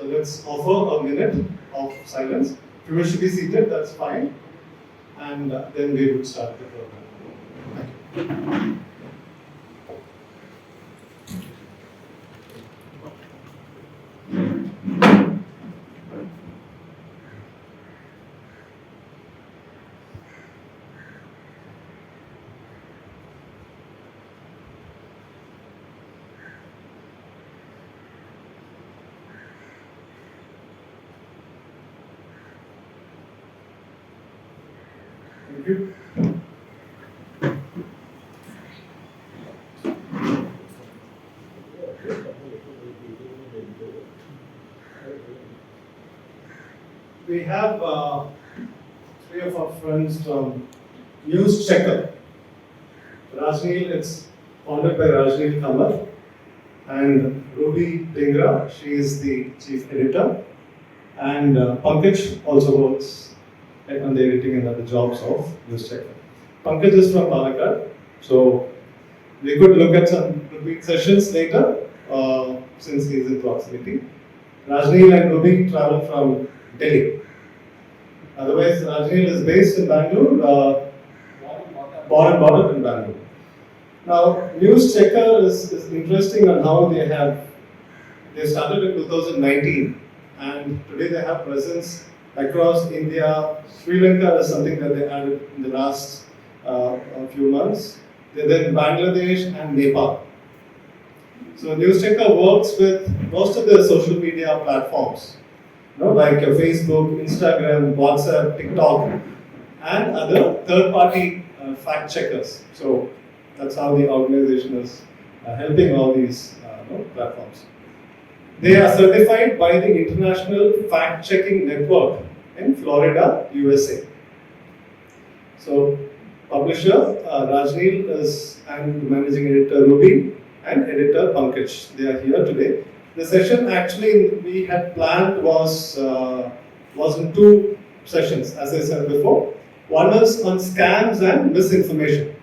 let's offer a minute of silence. If you wish to be seated, that's fine. And then we would start the program. Thank you. Thank you. We have three of our friends from News Checker. Rajneel, it's founded by Rajneel Kamar, and Ruby Dhingra, she is the chief editor, and Pankaj also works on the editing and other jobs of News Checker. Pankaj is from Palakkad, so we could look at some repeat sessions later since he is in proximity. Rajneel and Ruby travel from Delhi. Otherwise, Rajneel is based in Bangalore, born and brought up in Bangalore. Now, News Checker is interesting on how they started in 2019, and today they have presence across India. Sri Lanka is something that they added in the last few months. They're then Bangladesh and Nepal. So News Checker works with most of the social media platforms, like your Facebook, Instagram, WhatsApp, TikTok, and other third-party fact checkers. So that's how the organization is helping all these platforms. They are certified by the International Fact Checking Network in Florida, USA. So publisher Rajneel is and managing editor Ruby and editor Pankaj. They are here today. The session actually we had planned was in two sessions, as I said before. One is on scams and misinformation.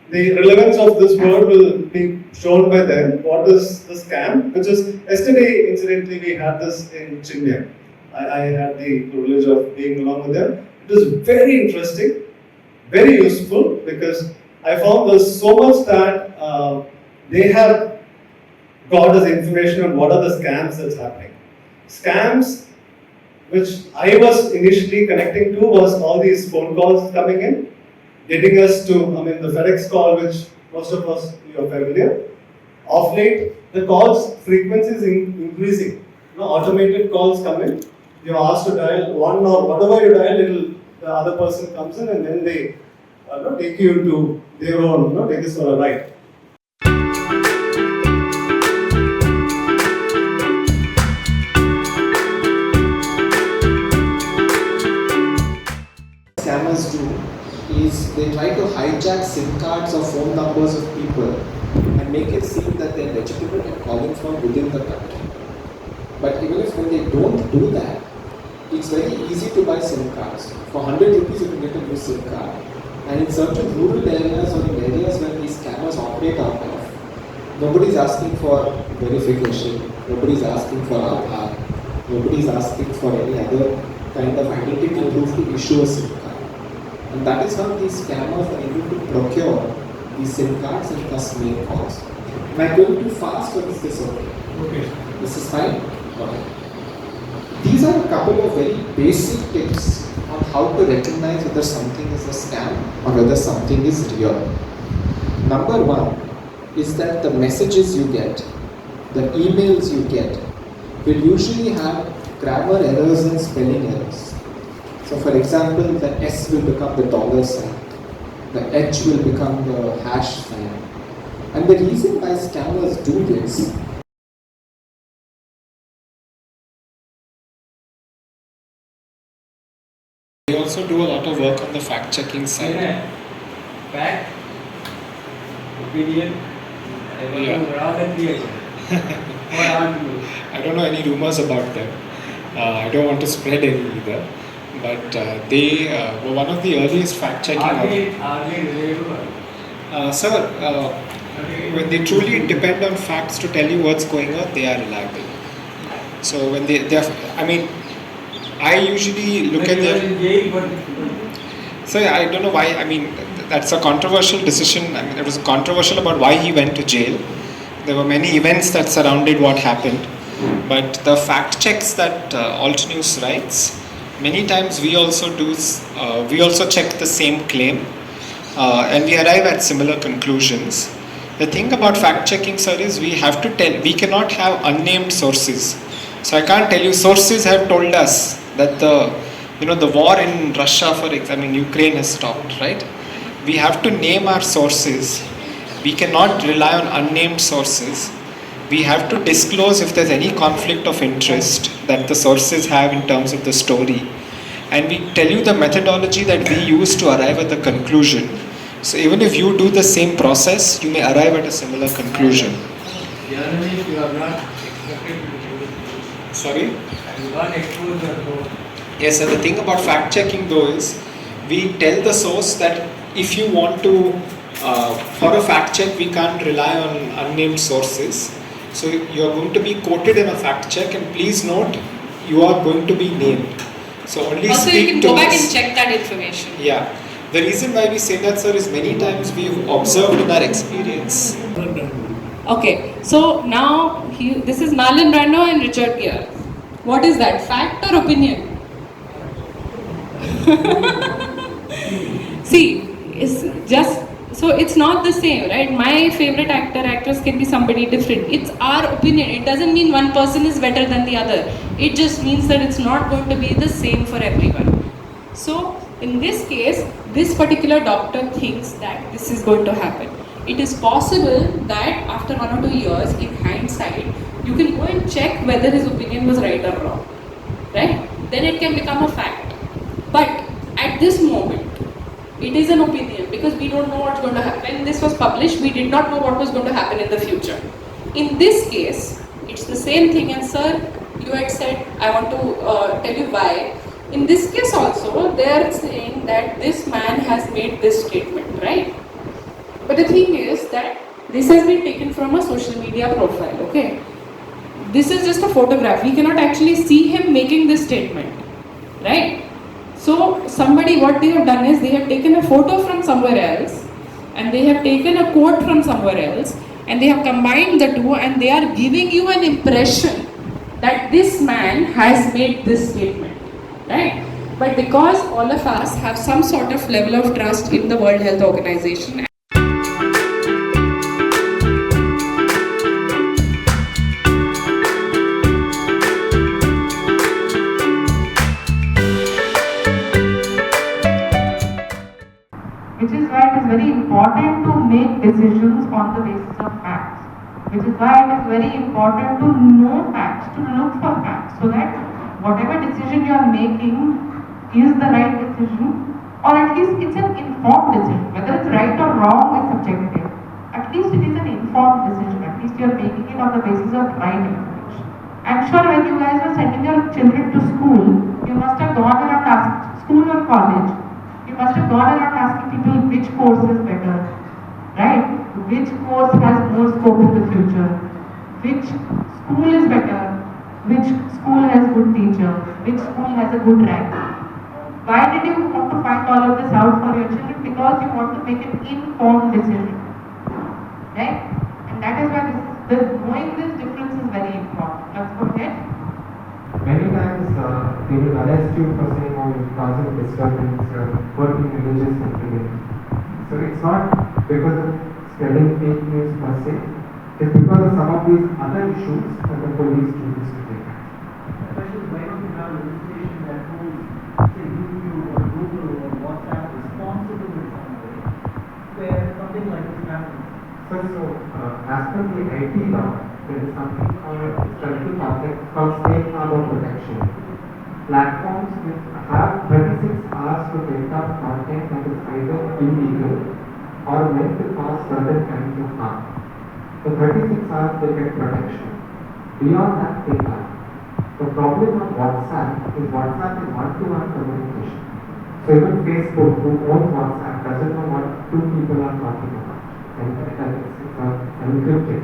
The relevance of this word will be shown by them. What is the scam? Which is, yesterday, incidentally, we had this in Chinmay. I had the privilege of being along with them. It was very interesting, very useful, because I found there's so much that they have got as information on what are the scams that's happening. Scams, which I was initially connecting to, was all these phone calls coming in, getting us to, the FedEx call, which most of us are familiar. Of late, the calls frequency is increasing. Automated calls come in. You're asked to dial one or whatever you dial, the other person comes in and then they take you to their own, take us for a ride. Scammers do is they try to hijack SIM cards or phone numbers of people and make it seem that they're legitimate and calling from within the country. But even if when they don't do that, it's very easy to buy SIM cards. For 100 rupees you can get a new SIM card. And in certain rural areas or in areas where these scammers operate out of, nobody's asking for verification, nobody's asking for Aadhaar, nobody's asking for any other kind of identity proof to issue a SIM card. And that is how these scammers are able to procure these SIM cards and thus make calls. Am I going too fast or is this okay? Okay. This is fine? Okay. These are a couple of very basic tips on how to recognize whether something is a scam or whether something is real. Number one is that the messages you get, the emails you get, will usually have grammar errors and spelling errors. So for example, the S will become the dollar sign, the H will become the hash sign. And the reason why scammers do this we also do a lot of work on the fact-checking side. Fact, opinion, I don't know any rumors about them. I don't want to spread any either. But they were one of the earliest fact-checking. Sir, when they truly depend on facts to tell you what's going on, they are reliable. So when I mean, I usually look at their. in jail, but So I don't know why. I mean, that's a controversial decision. I mean, it was controversial about why he went to jail. There were many events that surrounded what happened, but the fact checks that Alt News writes, many times we also do. We also check the same claim, and we arrive at similar conclusions. The thing about fact checking, sir, is we have to tell. We cannot have unnamed sources. So I can't tell you sources have told us that the war in Russia, Ukraine has stopped, right? We have to name our sources. We cannot rely on unnamed sources. We have to disclose if there's any conflict of interest that the sources have in terms of the story. And we tell you the methodology that we use to arrive at the conclusion. So even if you do the same process, you may arrive at a similar conclusion. journalist, you are not expected to do it. Sorry? You can't expose your source. Yes, so the thing about fact checking though is we tell the source that if you want to, for a fact check, we can't rely on unnamed sources. So you're going to be quoted in a fact check, and please note, you are going to be named. So only Also, speak you can to go back us. and check that information. Yeah. The reason why we say that, sir, is many times we've observed in our experience. Okay, so now this is Marlon Brando and Richard Gere. What is that? Fact or opinion? See, it's just so it's not the same, right? My favorite actor, actress can be somebody different. It's our opinion. It doesn't mean one person is better than the other. It just means that it's not going to be the same for everyone. So in this case, this particular doctor thinks that this is going to happen. It is possible that after 1 or 2 years, in hindsight, you can go and check whether his opinion was right or wrong, right? Then it can become a fact. But at this moment, it is an opinion because we don't know what's going to happen. When this was published, we did not know what was going to happen in the future. In this case, it's the same thing. And sir, you had said, I want to tell you why. In this case also, they are saying that this man has made this statement, right? But the thing is that this has been taken from a social media profile, okay? This is just a photograph. We cannot actually see him making this statement, right? So somebody, what they have done is they have taken a photo from somewhere else and they have taken a quote from somewhere else and they have combined the two and they are giving you an impression that this man has made this statement, right? But because all of us have some sort of level of trust in the World Health Organization. Which is why it is very important to make decisions on the basis of facts. Which is why it is very important to know facts, to look for facts, so that whatever decision you are making is the right decision, or at least it's an informed decision. Whether it's right or wrong is subjective. At least it is an informed decision. At least you are making it on the basis of right information. I'm sure when you guys were sending your children to school, you must have gone around asking school or college. You must have gone around asking people which course is better, right? Which course has more scope in the future? Which school is better? Which school has good teacher? Which school has a good rank? Why did you want to find all of this out for your children? Because you want to make an informed decision, right? And that is why knowing this difference is very important. Let's go ahead. Many times they will arrest you for saying, oh, you're causing disturbance, you're working religious activity. So it's not because of spreading fake news per se, it's because of some of these other issues that the police do this to take. Especially why don't you have legislation that holds, say, YouTube or Google or WhatsApp responsible in some way, where something like this happens? So as per the IT law, there is something called federal concept called safe harbor protection. Platforms which have 36 hours to take up content that is either illegal or meant to cause certain kinds of harm. So 36 hours they get protection. Beyond that they can't. The problem on WhatsApp is one-to-one communication. So even Facebook, who owns WhatsApp, doesn't know what two people are talking about. And it's encrypted.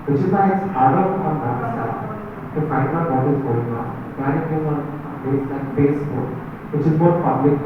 Which is why it's harder on WhatsApp to find out what is going on. Can it be on a place like Facebook, which is both public